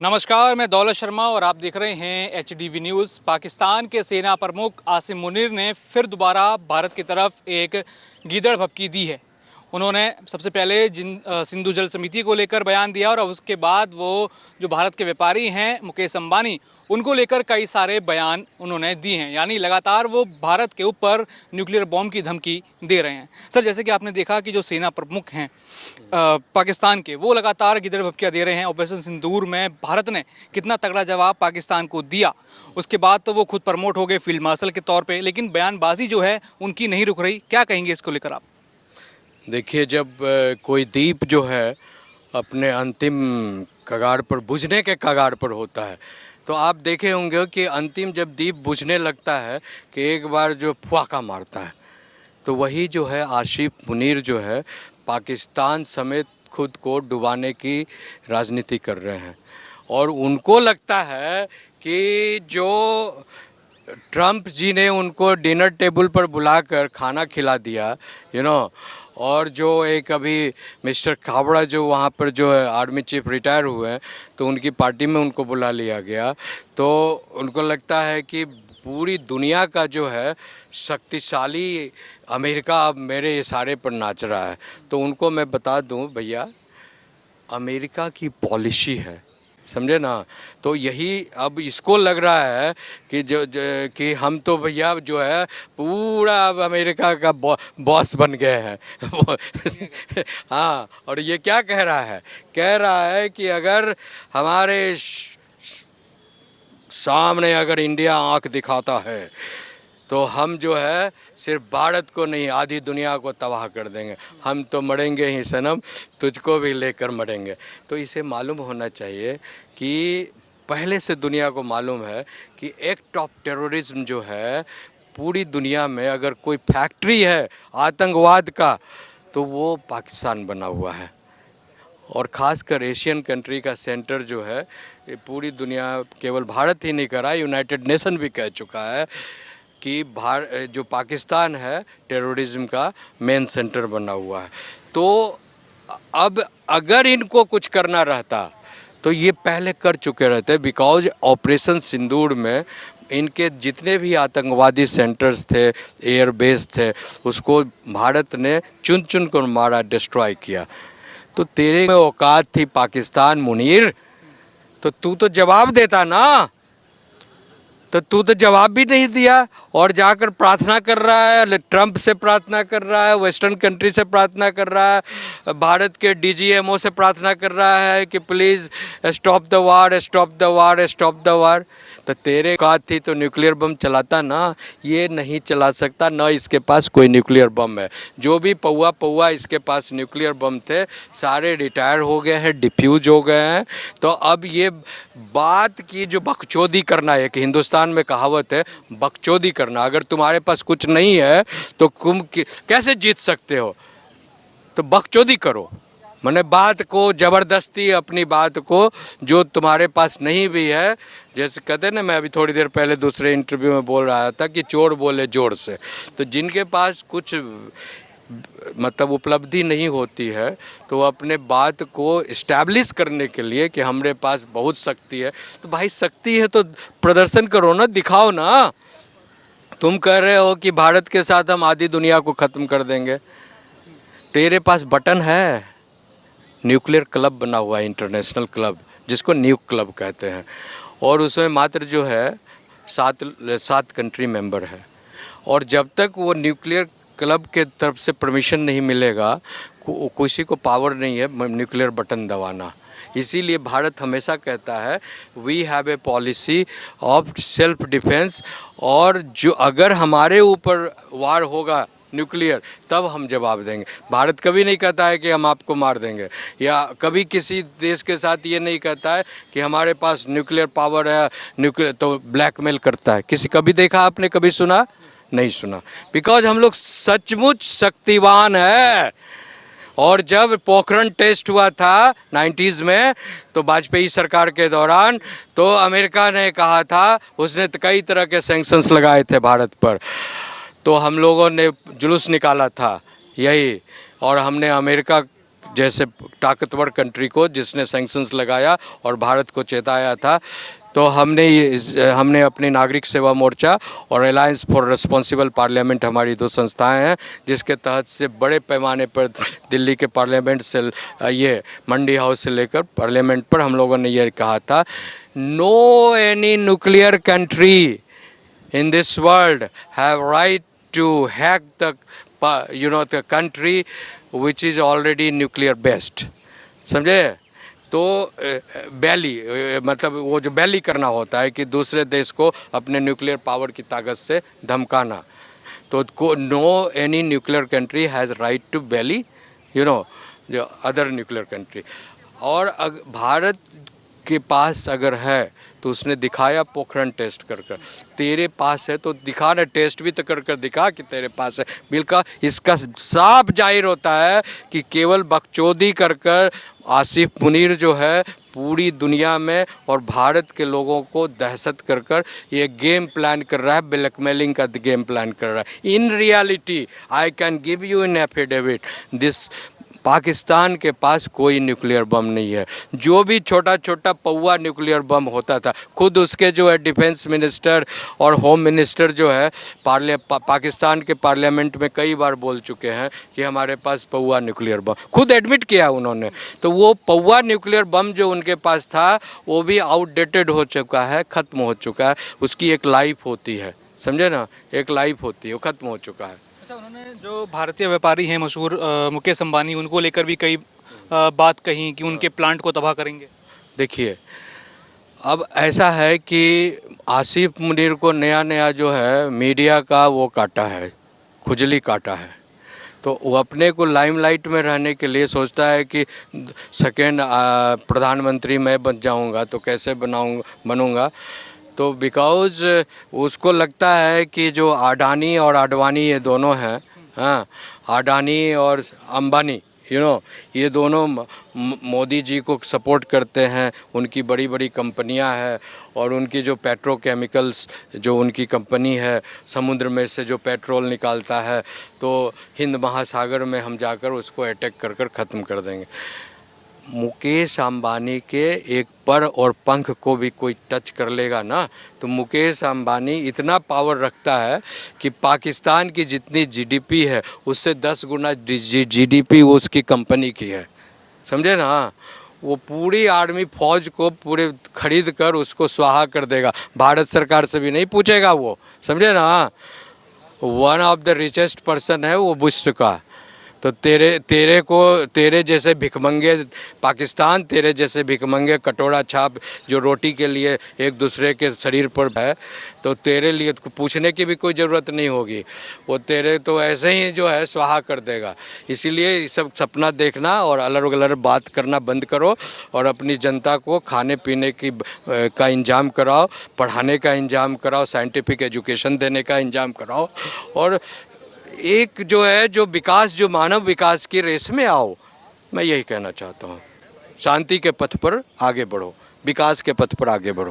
नमस्कार, मैं दौलत शर्मा और आप देख रहे हैं HDV न्यूज़। पाकिस्तान के सेना प्रमुख आसिम मुनीर ने फिर दोबारा भारत की तरफ एक गीदड़ भभकी दी है। उन्होंने सबसे पहले सिंधु जल समिति को लेकर बयान दिया और उसके बाद वो जो भारत के व्यापारी हैं मुकेश अंबानी, उनको लेकर कई सारे बयान उन्होंने दिए हैं। यानी लगातार वो भारत के ऊपर न्यूक्लियर बॉम्ब की धमकी दे रहे हैं। सर, जैसे कि आपने देखा कि जो सेना प्रमुख हैं पाकिस्तान के, वो लगातार गिदड़ भभकियाँ दे रहे हैं। ऑपरेशन सिंदूर में भारत ने कितना तगड़ा जवाब पाकिस्तान को दिया, उसके बाद तो वो खुद प्रमोट हो गए फील्ड मार्शल के तौर पे, लेकिन बयानबाजी जो है उनकी नहीं रुक रही। क्या कहेंगे इसको लेकर आप? देखिए, जब कोई द्वीप जो है अपने अंतिम कगार पर, बुझने के कगार पर होता है, तो आप देखे होंगे कि अंतिम जब द्वीप बुझने लगता है कि एक बार जो फुआका मारता है, तो वही जो है आसिम मुनीर जो है पाकिस्तान समेत खुद को डुबाने की राजनीति कर रहे हैं। और उनको लगता है कि जो ट्रंप जी ने उनको डिनर टेबल पर बुलाकर खाना खिला दिया, और जो एक अभी मिस्टर कावड़ा जो वहाँ पर जो है आर्मी चीफ रिटायर हुए हैं, तो उनकी पार्टी में उनको बुला लिया गया। तो उनको लगता है कि पूरी दुनिया का जो है शक्तिशाली अमेरिका अब मेरे इशारे पर नाच रहा है। तो उनको मैं बता दूं, भैया, अमेरिका की पॉलिसी है, समझे ना। तो यही अब इसको लग रहा है कि कि हम तो भैया जो है पूरा अब अमेरिका का बॉस बन गए हैं। हाँ, और ये क्या कह रहा है कि अगर हमारे सामने अगर इंडिया आंख दिखाता है तो हम जो है सिर्फ भारत को नहीं, आधी दुनिया को तबाह कर देंगे। हम तो मरेंगे ही सनम, तुझको भी लेकर मरेंगे। तो इसे मालूम होना चाहिए कि पहले से दुनिया को मालूम है कि एक्ट ऑफ टेररिज्म जो है पूरी दुनिया में, अगर कोई फैक्ट्री है आतंकवाद का, तो वो पाकिस्तान बना हुआ है। और ख़ासकर एशियन कंट्री का सेंटर जो है, ये पूरी दुनिया, केवल भारत ही नहीं कर रहा, यूनाइटेड नेशन भी कह चुका है कि जो पाकिस्तान है टेररिज्म का मेन सेंटर बना हुआ है। तो अब अगर इनको कुछ करना रहता तो ये पहले कर चुके रहते, बिकॉज ऑपरेशन सिंदूर में इनके जितने भी आतंकवादी सेंटर्स थे, एयर बेस थे, उसको भारत ने चुन चुन कर मारा, डिस्ट्रॉय किया। तो तेरे में औकात थी पाकिस्तान मुनीर, तो तू तो जवाब देता ना। तो तू तो जवाब भी नहीं दिया और जाकर प्रार्थना कर रहा है, ट्रंप से प्रार्थना कर रहा है, वेस्टर्न कंट्री से प्रार्थना कर रहा है, भारत के DGMO से प्रार्थना कर रहा है कि please stop the war, stop the war, stop the war. तो तेरे औकात थी तो न्यूक्लियर बम चलाता ना। ये नहीं चला सकता, ना इसके पास कोई न्यूक्लियर बम है। जो भी पौआ इसके पास न्यूक्लियर बम थे, सारे रिटायर हो गए हैं, डिफ्यूज हो गए हैं। तो अब ये बात की जो बकचोदी करना है, कि हिंदुस्तान में कहावत है बकचोदी करना, अगर तुम्हारे पास कुछ नहीं है तो तुम कैसे जीत सकते हो? तो बकचोदी करो, मैंने बात को ज़बरदस्ती, अपनी बात को जो तुम्हारे पास नहीं भी है, जैसे कहते हैं ना, मैं अभी थोड़ी देर पहले दूसरे इंटरव्यू में बोल रहा था कि चोर बोले जोर से। तो जिनके पास कुछ मतलब उपलब्धि नहीं होती है, तो अपने बात को इस्टेब्लिश करने के लिए कि हमारे पास बहुत शक्ति है, तो भाई शक्ति है तो प्रदर्शन करो ना, दिखाओ ना। तुम कह रहे हो कि भारत के साथ हम आधी दुनिया को ख़त्म कर देंगे, तेरे पास बटन है, न्यूक्लियर क्लब बना हुआ है, इंटरनेशनल क्लब, जिसको न्यूक क्लब कहते हैं, और उसमें मात्र जो है सात कंट्री मेंबर है। और जब तक वो न्यूक्लियर क्लब के तरफ से परमिशन नहीं मिलेगा, किसी को पावर नहीं है न्यूक्लियर बटन दबाना। इसीलिए भारत हमेशा कहता है we have a policy of self defence, और जो अगर हमारे ऊपर वार होगा न्यूक्लियर, तब हम जवाब देंगे। भारत कभी नहीं कहता है कि हम आपको मार देंगे, या कभी किसी देश के साथ ये नहीं कहता है कि हमारे पास न्यूक्लियर पावर है, न्यूक्लियर, तो ब्लैकमेल करता है। कभी देखा आपने, कभी सुना? नहीं सुना, बिकॉज हम लोग सचमुच शक्तिवान है। और जब पोखरण टेस्ट हुआ था 90s में, तो वाजपेयी सरकार के दौरान, तो अमेरिका ने कहा था, उसने कई तरह के सैंक्शंस लगाए थे भारत पर, तो हम लोगों ने जुलूस निकाला था यही, और हमने अमेरिका जैसे ताकतवर कंट्री को जिसने सैंक्शंस लगाया और भारत को चेताया था। तो हमने अपनी नागरिक सेवा मोर्चा और अलायंस फॉर रिस्पॉन्सिबल पार्लियामेंट हमारी दो संस्थाएं हैं, जिसके तहत से बड़े पैमाने पर दिल्ली के पार्लियामेंट से ये मंडी हाउस से लेकर पार्लियामेंट पर हम लोगों ने ये कहा था, no any nuclear country in this world have right to hack the country which is already nuclear based। समझे? तो बैली मतलब वो जो बैली करना होता है कि दूसरे देश को अपने न्यूक्लियर पावर की ताकत से धमकाना, तो no any nuclear country has right to bully जो अदर न्यूक्लियर कंट्री। और भारत के पास अगर है तो उसने दिखाया पोखरण टेस्ट कर कर, तेरे पास है तो दिखा ना, टेस्ट भी तो कर कर दिखा कि तेरे पास है। बिल्कुल इसका साफ जाहिर होता है कि केवल बकचोदी कर कर आसिफ मुनीर जो है पूरी दुनिया में और भारत के लोगों को दहशत कर कर ये गेम प्लान कर रहा है, ब्लैकमेलिंग का गेम प्लान कर रहा है। In reality I can give you in affidavit this, Pakistan के पास कोई न्यूक्लियर बम नहीं है। जो भी छोटा छोटा पौवा न्यूक्लियर बम होता था, खुद उसके जो है डिफेंस मिनिस्टर और होम मिनिस्टर जो है पाकिस्तान के पार्लियामेंट में कई बार बोल चुके हैं कि हमारे पास पौवा न्यूक्लियर बम, खुद एडमिट किया उन्होंने। तो वो पौवा न्यूक्लियर बम जो उनके पास था वो भी आउटडेटेड हो चुका है, ख़त्म हो चुका है। उसकी एक लाइफ होती है, समझे ना, एक लाइफ होती है, वो ख़त्म हो चुका है। अच्छा, उन्होंने जो भारतीय व्यापारी हैं मशहूर मुकेश अंबानी, उनको लेकर भी कई बात कही कि उनके प्लांट को तबाह करेंगे। देखिए, अब ऐसा है कि आसिफ मुनीर को नया नया जो है मीडिया का वो काटा है, खुजली काटा है। तो वो अपने को लाइमलाइट में रहने के लिए सोचता है कि सेकेंड प्रधानमंत्री मैं बन जाऊंगा तो कैसे बनूंगा। तो बिकॉज़ उसको लगता है कि जो अडानी और आडवाणी ये दोनों हैं, हाँ, अडानी और अंबानी ये दोनों मोदी जी को सपोर्ट करते हैं। उनकी बड़ी बड़ी कंपनियां हैं और उनकी जो पेट्रोकेमिकल्स जो उनकी कंपनी है, समुद्र में से जो पेट्रोल निकालता है, तो हिंद महासागर में हम जाकर उसको अटैक कर कर ख़त्म कर देंगे। मुकेश अंबानी के एक पर और पंख को भी कोई टच कर लेगा ना, तो मुकेश अंबानी इतना पावर रखता है कि पाकिस्तान की जितनी जीडीपी है उससे 10 गुना जीडीपी वो उसकी कंपनी की है, समझे ना। वो पूरी आर्मी फौज को पूरे खरीद कर उसको स्वाहा कर देगा, भारत सरकार से भी नहीं पूछेगा वो, समझे ना। One of the richest person है वो विश्व का। तो तेरे जैसे भिखमंगे पाकिस्तान, तेरे जैसे भिखमंगे कटोरा छाप जो रोटी के लिए एक दूसरे के शरीर पर है, तो तेरे लिए पूछने की भी कोई ज़रूरत नहीं होगी, वो तेरे तो ऐसे ही जो है स्वाहा कर देगा। इसीलिए ये सब सपना देखना और अलग अलग बात करना बंद करो और अपनी जनता को खाने पीने की का इंतजाम कराओ, पढ़ाने का इंतजाम कराओ, साइंटिफिक एजुकेशन देने का इंतजाम कराओ और एक जो है जो विकास, जो मानव विकास की रेस में आओ। मैं यही कहना चाहता हूँ, शांति के पथ पर आगे बढ़ो, विकास के पथ पर आगे बढ़ो।